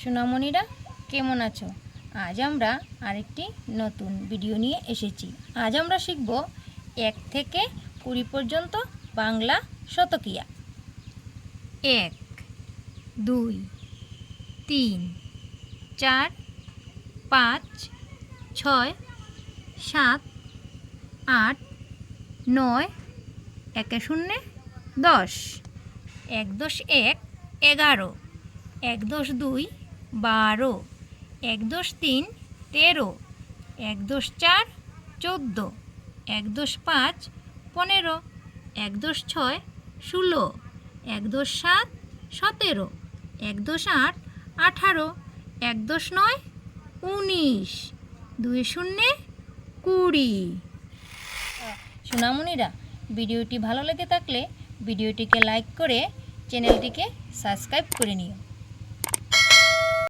সোনামণিরা কেমন আছো? আজ আমরা আরেকটি নতুন ভিডিও নিয়ে এসেছি। আজ আমরা শিখব 1 থেকে 20 পর্যন্ত বাংলা শতকিয়া। 1 2 3 4 5 6 7 8 9 1 0 10 1 10 1 11 1 10 2 12 1 10 3 13 1 10 4 14 1 10 5 15 1 10 6 16 1 10 7 17 1 10 8 18 1 10 9 19 2 0 20। সোনামণিরা ভিডিওটি ভালো লেগে থাকলে ভিডিওটিকে লাইক করে চ্যানেলটিকে সাবস্ক্রাইব করে নিও।